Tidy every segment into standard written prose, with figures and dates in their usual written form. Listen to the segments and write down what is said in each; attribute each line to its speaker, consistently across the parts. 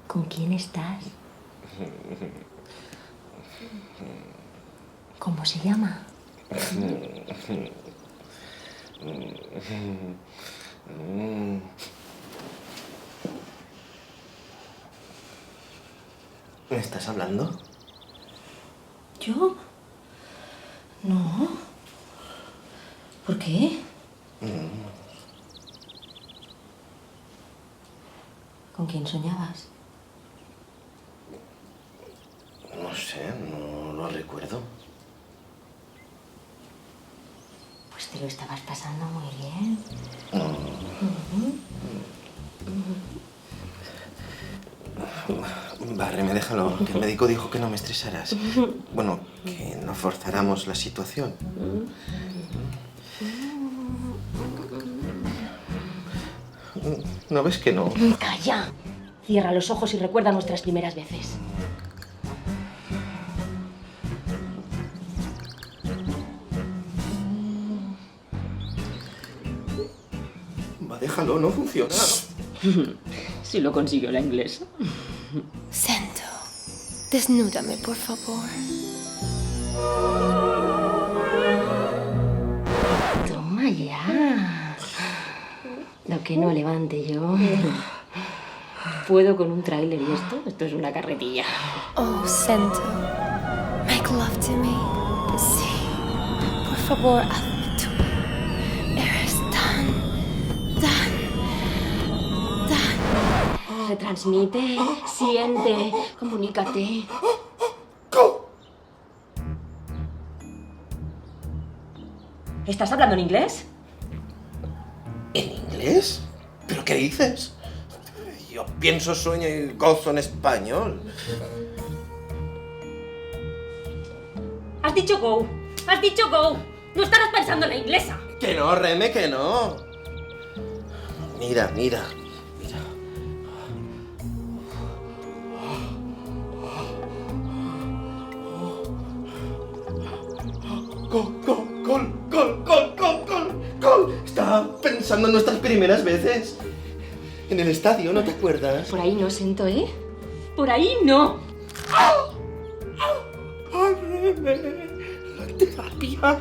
Speaker 1: ¿Con quién estás? ¿Cómo se llama?
Speaker 2: ¿Me estás hablando?
Speaker 1: ¿Yo? No. ¿Por qué? ¿Con quién soñabas?
Speaker 2: No sé, no lo recuerdo.
Speaker 1: Pues te lo estabas pasando muy bien.
Speaker 2: Bárreme, déjalo, que el médico dijo que no me estresaras. Bueno, que no forzáramos la situación. ¿No ves que no?
Speaker 1: ¡Calla! Cierra los ojos y recuerda nuestras primeras veces.
Speaker 2: Va, déjalo, no funciona.
Speaker 1: Si lo consiguió la inglesa.
Speaker 3: Sento, desnúdame, por favor.
Speaker 1: Toma ya. Lo que no levante yo. Puedo con un tráiler y esto es una carretilla.
Speaker 3: Oh, Sento, make love to me. Sí, por favor, hazme tú. Eres tan...
Speaker 1: Retransmite, siente, comunícate. ¿Estás hablando en inglés?
Speaker 2: ¿En inglés? ¿Pero qué dices? Yo pienso, sueño y gozo en español.
Speaker 1: Has dicho go. Has dicho go. No estarás pensando en la inglesa.
Speaker 2: Que no, Reme, que no. Mira, mira. Gol. Estaba pensando en nuestras primeras veces. En el estadio, ¿no te acuerdas?
Speaker 1: Por ahí no, Sento, ¿eh? Por ahí no.
Speaker 2: ¡Ay, Reme! La terapia.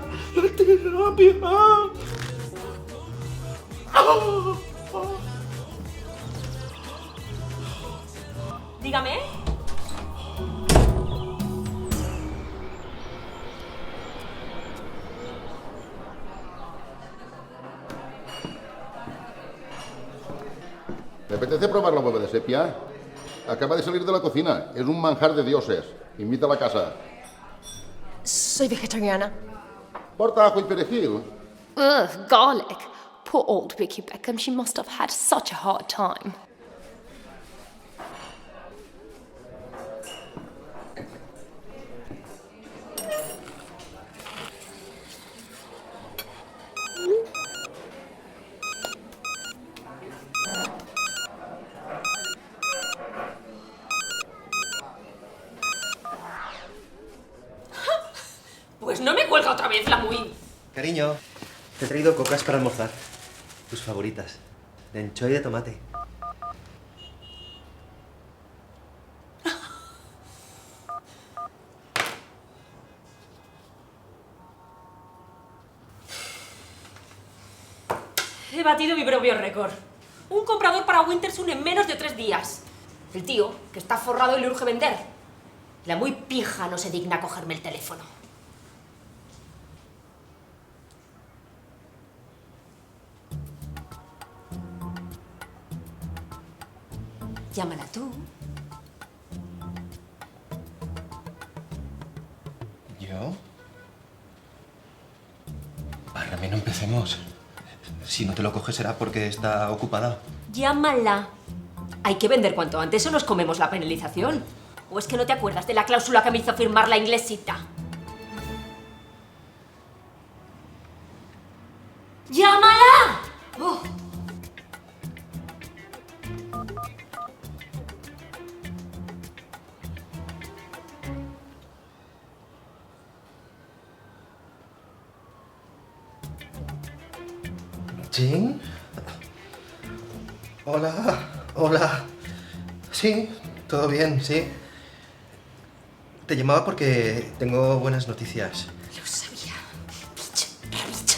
Speaker 1: Dígame.
Speaker 4: ¿Te apetece probar la hueva de sepia? Acaba de salir de la cocina. Es un manjar de dioses. Invita a la casa.
Speaker 3: Soy vegetariana.
Speaker 4: Porta ajo y perejil.
Speaker 3: Ugh, garlic. Poor old Vicky Beckham. She must have had such a hard time.
Speaker 1: Pues no me cuelga otra vez la muy...
Speaker 2: Cariño, te he traído cocas para almorzar. Tus favoritas. De anchoa y de tomate.
Speaker 1: He batido mi propio récord. Un comprador para Wintersun en menos de 3 días. El tío, que está forrado y le urge vender. La muy pija no se digna a cogerme el teléfono. Llámala tú.
Speaker 2: ¿Yo? Párrame, no empecemos. Si no te lo coges será porque está ocupada.
Speaker 1: Llámala. Hay que vender cuanto antes o nos comemos la penalización. ¿O es que no te acuerdas de la cláusula que me hizo firmar la inglesita? ¡Llámala! Oh.
Speaker 2: ¿Jane? Hola, hola. Sí, todo bien, sí. Te llamaba porque tengo buenas noticias.
Speaker 1: Lo sabía. Bicha, bicha.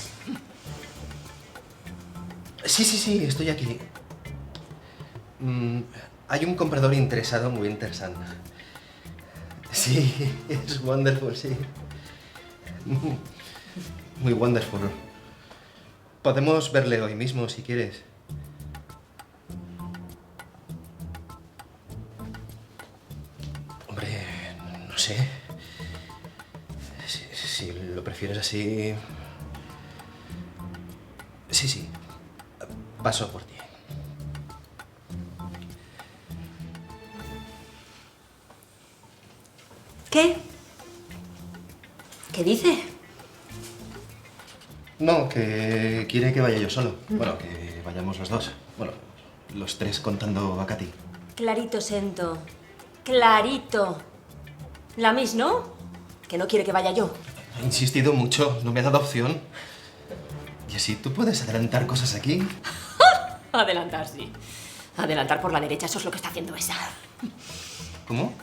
Speaker 2: Sí, estoy aquí. Hay un comprador interesado muy interesante. Sí, es wonderful, sí. Muy wonderful. Podemos verle hoy mismo, si quieres. Hombre, no sé. Si lo prefieres así... Sí. Paso por ti.
Speaker 1: ¿Qué? ¿Qué dice?
Speaker 2: No, que quiere que vaya yo solo. Bueno, que vayamos los dos. Bueno, los tres contando a Katy.
Speaker 1: Clarito, Sento. Clarito. La Miss, ¿no? Que no quiere que vaya yo.
Speaker 2: Ha insistido mucho, no me ha dado opción. Y así tú puedes adelantar cosas aquí.
Speaker 1: Adelantar, sí. Adelantar por la derecha, eso es lo que está haciendo esa.
Speaker 2: ¿Cómo?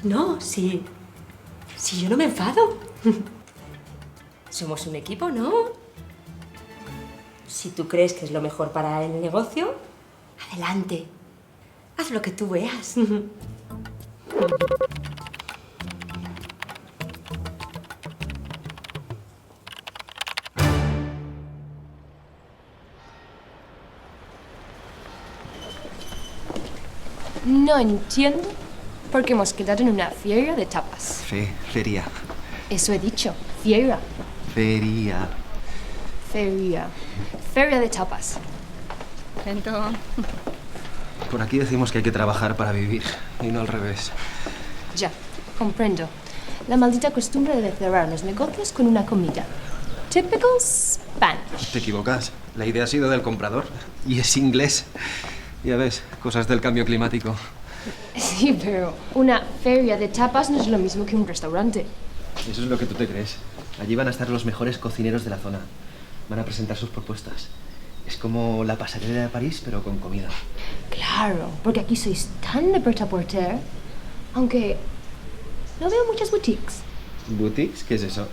Speaker 1: No, sí. Si yo no me enfado. Somos un equipo, ¿no? Si tú crees que es lo mejor para el negocio, adelante. Haz lo que tú veas.
Speaker 3: No entiendo por qué hemos quedado en una feria de tapas.
Speaker 2: Feria.
Speaker 3: Eso he dicho. Feria.
Speaker 2: Feria.
Speaker 3: Feria. Feria de tapas. Lento.
Speaker 2: Por aquí decimos que hay que trabajar para vivir, y no al revés.
Speaker 3: Ya, comprendo. La maldita costumbre de cerrar los negocios con una comida. Typical Spanish.
Speaker 2: Te equivocas. La idea ha sido del comprador. Y es inglés. Ya ves, cosas del cambio climático.
Speaker 3: Sí, pero una feria de tapas no es lo mismo que un restaurante.
Speaker 2: Eso es lo que tú te crees. Allí van a estar los mejores cocineros de la zona. Van a presentar sus propuestas. Es como la pasarela de París, pero con comida.
Speaker 3: Claro, porque aquí sois tan de prêt-à-porter. Aunque no veo muchas boutiques.
Speaker 2: ¿Boutiques? ¿Qué es eso?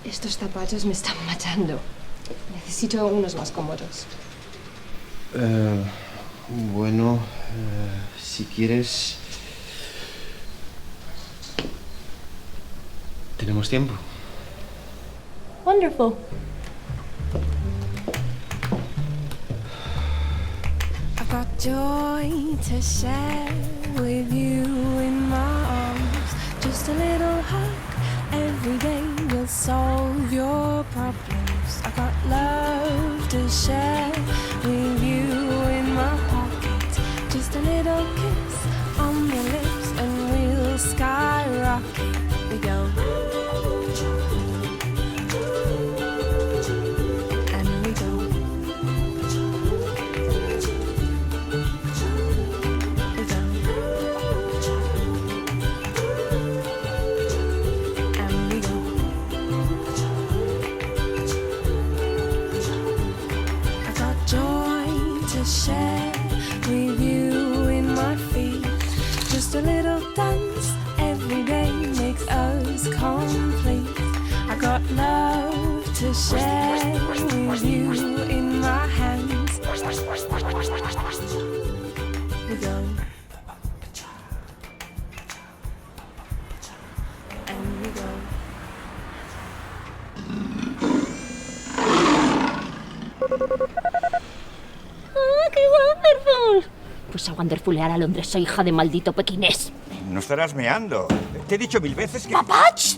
Speaker 3: Estos zapatos me están matando. Necesito unos más cómodos.
Speaker 2: Bueno, si quieres... ¿Tenemos tiempo?
Speaker 3: Wonderful.
Speaker 5: I've got joy to share with you in my arms. Just a little hug every day will solve your problems. I've got love to share with you in my pocket. Just a little kiss on your lips and we'll skyrocket. We go. And we go. We go. And we go. I got joy to share with you in my feet. Just a little dance every day makes us complete. I got love to share with you in my hands. We go. And we go.
Speaker 1: ¡Wonderful! Pues a Wonderfulear a Londres, soy hija de maldito pequinés.
Speaker 6: No estarás meando. Te he dicho 1000 veces que...
Speaker 1: ¡Papá! ¡Shh!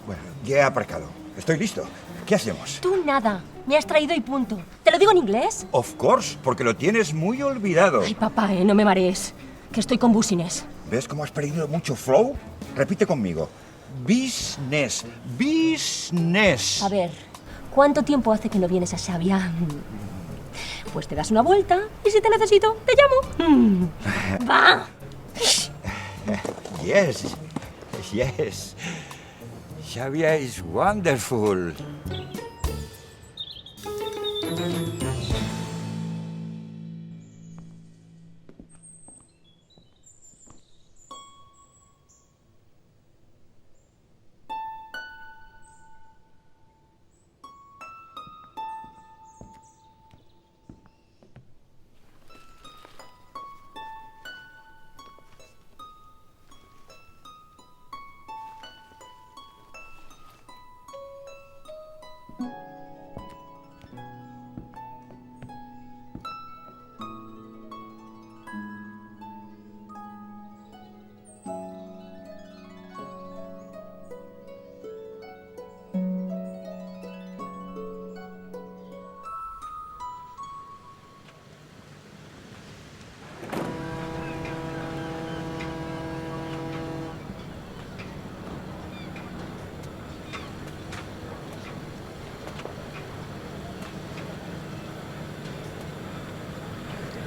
Speaker 6: Bueno, ya he aparcado. Estoy listo. ¿Qué hacemos?
Speaker 1: Tú nada. Me has traído y punto. ¿Te lo digo en inglés?
Speaker 6: Of course, porque lo tienes muy olvidado.
Speaker 1: Ay, papá, no me marees. Que estoy con busines.
Speaker 6: ¿Ves cómo has perdido mucho flow? Repite conmigo. Business. Business.
Speaker 1: A ver, ¿cuánto tiempo hace que no vienes a Xavia? Pues te das una vuelta y si te necesito, te llamo. ¡Va!
Speaker 6: Yes. Yes. Xavia is wonderful.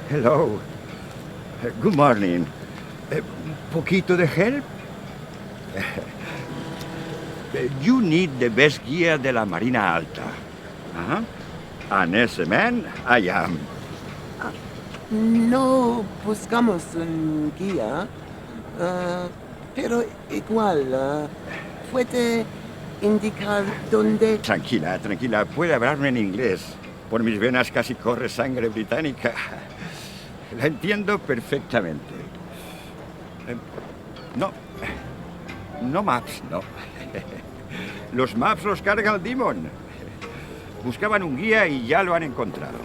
Speaker 6: Hello. Good morning. ¿Poquito de help? You need the best guía de la Marina Alta. And as a man, I am.
Speaker 7: No buscamos un guía, pero igual, ¿puede indicar dónde?
Speaker 6: Tranquila, tranquila. Puede hablarme en inglés. Por mis venas casi corre sangre británica. La entiendo perfectamente. No maps, no. Los maps los carga el Demon. Buscaban un guía y ya lo han encontrado.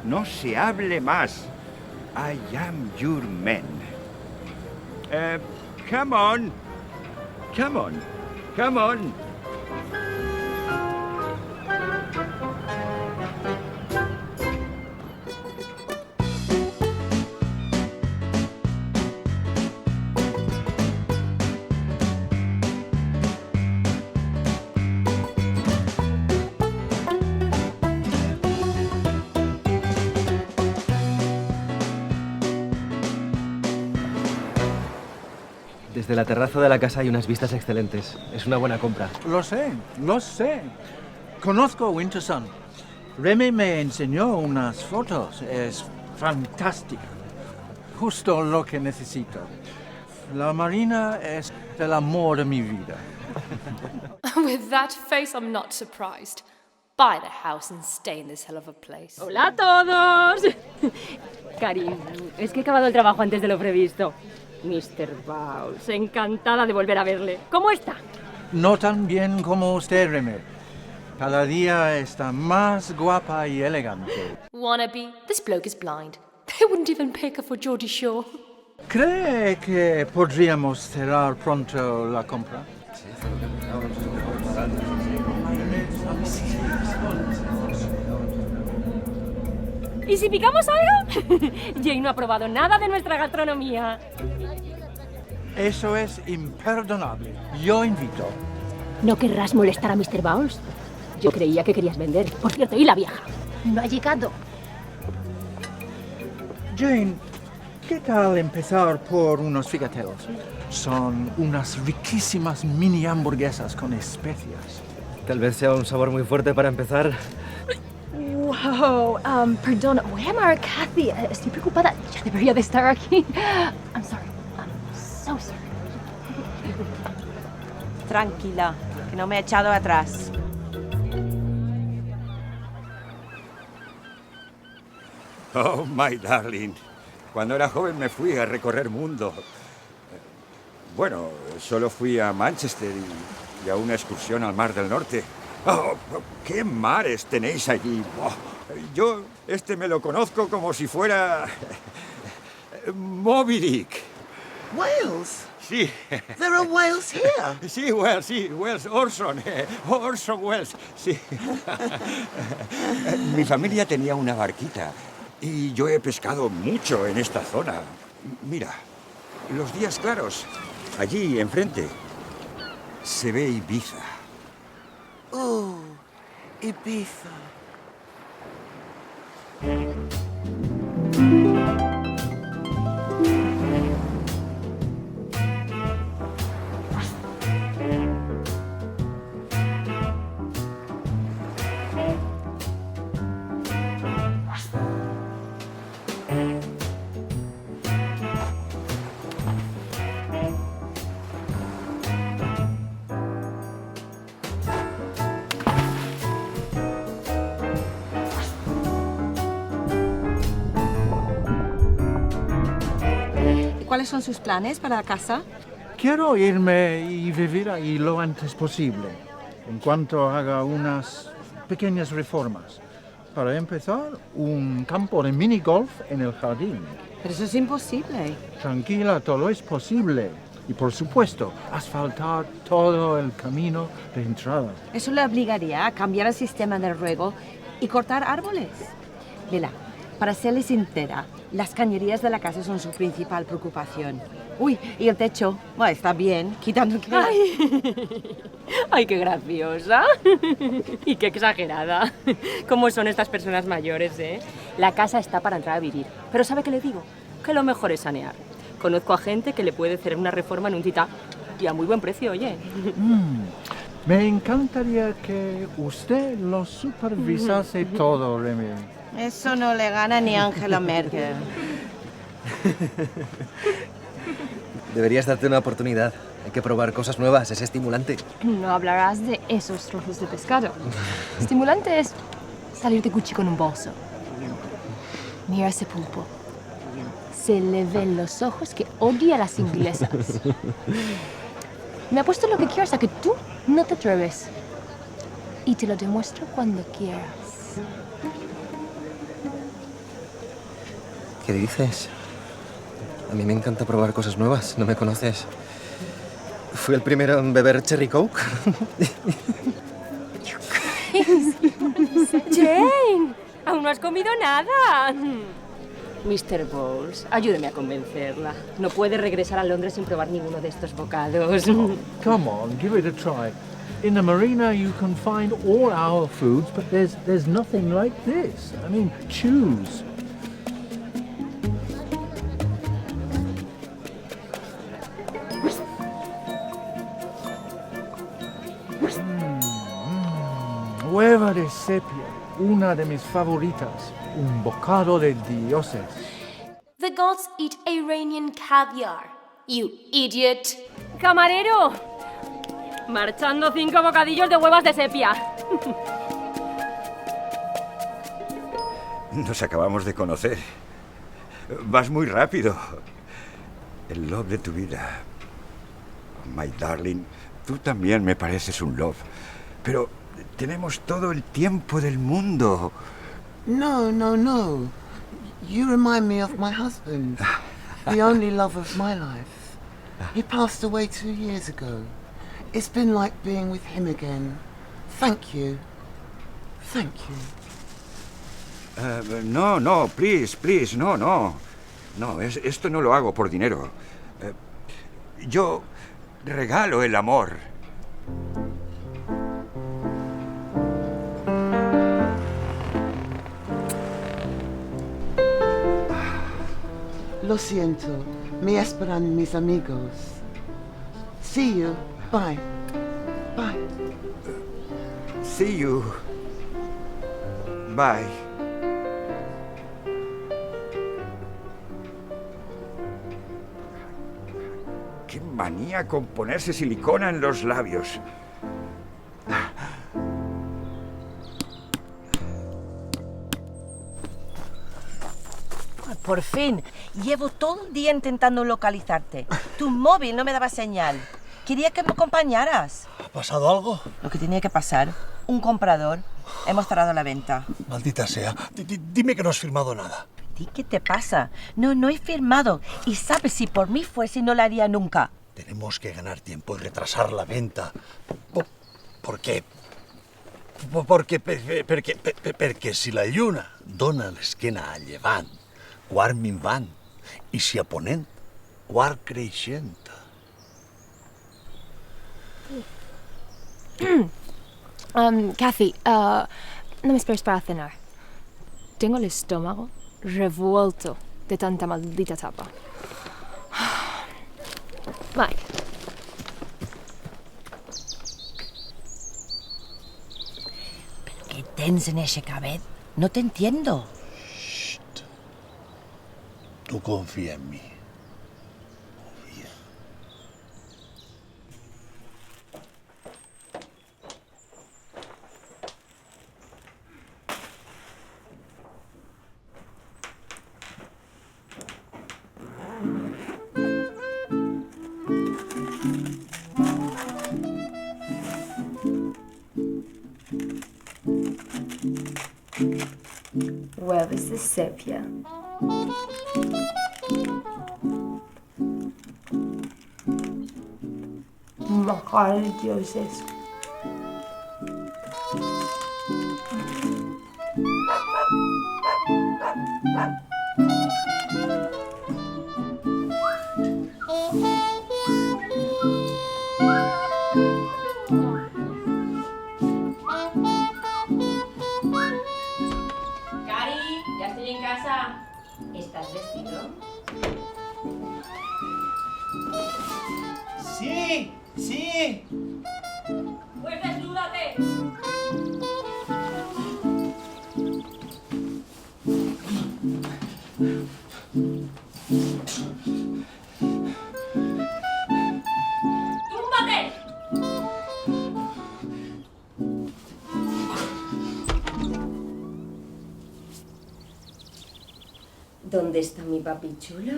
Speaker 6: No se hable más. I am your man. Come on. Come on. Come on.
Speaker 2: Desde la terraza de la casa hay unas vistas excelentes. Es una buena compra.
Speaker 8: Lo sé, lo sé. Conozco Wintersun. Remy me enseñó unas fotos. Es fantástica. Justo lo que necesito. La marina es el amor de mi vida.
Speaker 3: With that face, I'm not surprised. Buy the house and stay in this hell of a place.
Speaker 1: ¡Hola a todos! Karin, es que he acabado el trabajo antes de lo previsto. Mr. Bowles, encantada de volver a verle. ¿Cómo está?
Speaker 8: No tan bien como usted, Remy. Cada día está más guapa y elegante.
Speaker 3: Wannabe, this bloke is blind. They wouldn't even pick her for Geordie Shore.
Speaker 8: ¿Cree que podríamos cerrar pronto la compra?
Speaker 1: ¿Y si picamos algo? Jane no ha probado nada de nuestra gastronomía.
Speaker 8: Eso es imperdonable. Yo invito.
Speaker 1: ¿No querrás molestar a Mr. Bowles? Yo creía que querías vender. Por cierto, ¿y la vieja? No ha llegado.
Speaker 8: Jane, ¿qué tal empezar por unos figatelos? Son unas riquísimas mini hamburguesas con especias.
Speaker 2: Tal vez sea un sabor muy fuerte para empezar.
Speaker 3: Wow, perdona, voy a llamar a Kathy. Estoy preocupada. Ya debería de estar aquí. I'm sorry. I'm so sorry.
Speaker 9: Tranquila, que no me he echado atrás.
Speaker 6: Oh, my darling. Cuando era joven me fui a recorrer mundo. Bueno, solo fui a Manchester y a una excursión al Mar del Norte. ¡Oh, qué mares tenéis allí! Oh, yo Este me lo conozco como si fuera... Moby Dick.
Speaker 7: Whales?
Speaker 6: Sí.
Speaker 7: There are whales here.
Speaker 6: Sí, Welles, Orson Welles, sí. Mi familia tenía una barquita y yo he pescado mucho en esta zona. Mira, los días claros, allí enfrente, se ve Ibiza.
Speaker 7: Oh, Ibiza.
Speaker 9: ¿Cuáles son sus planes para la casa?
Speaker 8: Quiero irme y vivir ahí lo antes posible, en cuanto haga unas pequeñas reformas. Para empezar, un campo de minigolf en el jardín.
Speaker 9: Pero eso es imposible.
Speaker 8: Tranquila, todo es posible. Y por supuesto, asfaltar todo el camino de entrada.
Speaker 9: Eso le obligaría a cambiar el sistema de riego y cortar árboles. Mira, para serle sincera, las cañerías de la casa son su principal preocupación. Uy, y el techo, bueno, está bien, quitando que...
Speaker 1: ¡Ay, qué graciosa! Y qué exagerada. ¿Cómo son estas personas mayores, eh? La casa está para entrar a vivir. Pero ¿sabe qué le digo? Que lo mejor es sanear. Conozco a gente que le puede hacer una reforma en un titá y a muy buen precio, oye.
Speaker 8: Me encantaría que usted lo supervisase todo, Remy.
Speaker 9: Eso no le gana ni a Angela Merkel.
Speaker 2: Deberías darte una oportunidad. Hay que probar cosas nuevas, es estimulante.
Speaker 3: No hablarás de esos trozos de pescado. Estimulante es salir de Gucci con un bolso. Mira ese pulpo. Se le ven los ojos que odia a las inglesas. Me apuesto lo que quieras a que tú no te atreves. Y te lo demuestro cuando quieras.
Speaker 2: ¿Qué dices? A mí me encanta probar cosas nuevas, ¿no me conoces? Fui el primero en beber Cherry Coke.
Speaker 1: ¡Jane! ¡Aún no has comido nada! Mr. Bowles, ayúdeme a convencerla. No puede regresar a Londres sin probar ninguno de estos bocados.
Speaker 8: Come on, give it a try. In the marina you can find all our foods, but there's nothing like this. I mean, choose. Hueva de sepia, una de mis favoritas. Un bocado de dioses.
Speaker 3: The gods eat Iranian caviar, you idiot.
Speaker 1: ¡Camarero! Marchando 5 bocadillos de huevas de sepia.
Speaker 6: Nos acabamos de conocer. Vas muy rápido. El love de tu vida. My darling, tú también me pareces un love. Pero tenemos todo el tiempo del mundo.
Speaker 7: No. You remind me of my husband, the only love of my life. He passed away 2 years ago. It's been like being with him again. Thank you. Thank you.
Speaker 6: No, please, no. No, esto no lo hago por dinero. Yo regalo el amor.
Speaker 7: Lo siento, me esperan mis amigos. See you. Bye. Bye.
Speaker 6: See you. Bye. Qué manía con ponerse silicona en los labios.
Speaker 9: Por fin. Llevo todo el día intentando localizarte. Tu móvil no me daba señal. Quería que me acompañaras.
Speaker 2: ¿Ha pasado algo?
Speaker 9: Lo que tenía que pasar. Un comprador Hemos cerrado la venta.
Speaker 10: Maldita sea. Dime que no has firmado nada.
Speaker 9: ¿Y qué te pasa? No he firmado. Y sabes, si por mí fuese, no lo haría nunca.
Speaker 10: Tenemos que ganar tiempo y retrasar la venta. ¿Por qué? Perché si la lluna dona l'esquena a llevant, quart minvant, i si a ponent, quart creixent.
Speaker 3: Kathy, no me esperes para cenar. Tengo el estómago revuelto de tanta maldita tapa. Mike.
Speaker 9: ¿Qué tens en ese cabet? No te entiendo.
Speaker 10: Shh. Tú confía en mí. Confía.
Speaker 3: Where is the sepia? Madre Dios, eso.
Speaker 1: Cari, ya estoy en casa. ¿Estás vestido?
Speaker 8: Sí, sí.
Speaker 1: Pues desnúdate. ¡Túmbate! ¿Dónde está mi papi chulo?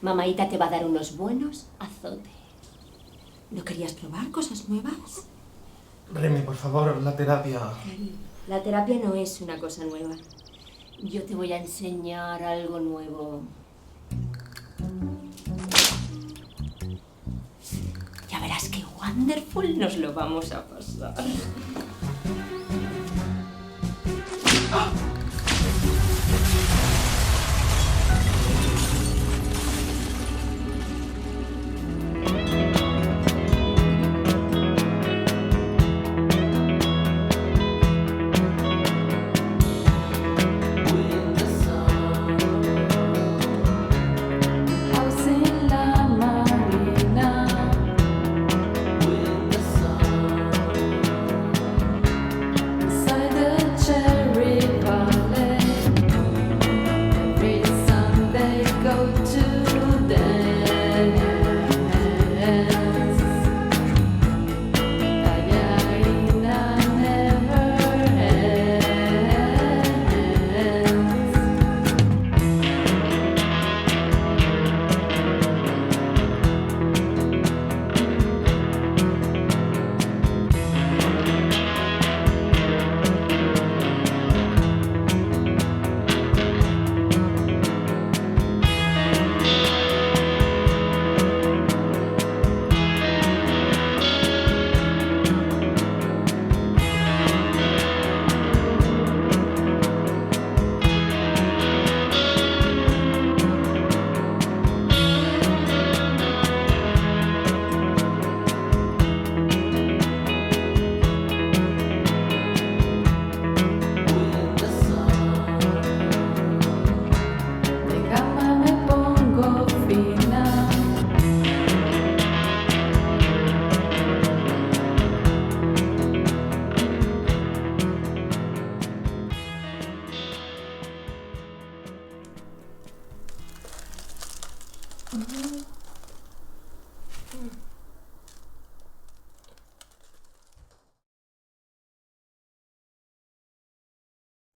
Speaker 1: Mamaita te va a dar unos buenos azotes. ¿No querías probar cosas nuevas?
Speaker 2: Remy, por favor, la terapia.
Speaker 1: Cari, la terapia no es una cosa nueva. Yo te voy a enseñar algo nuevo. Ya verás qué wonderful nos lo vamos a pasar.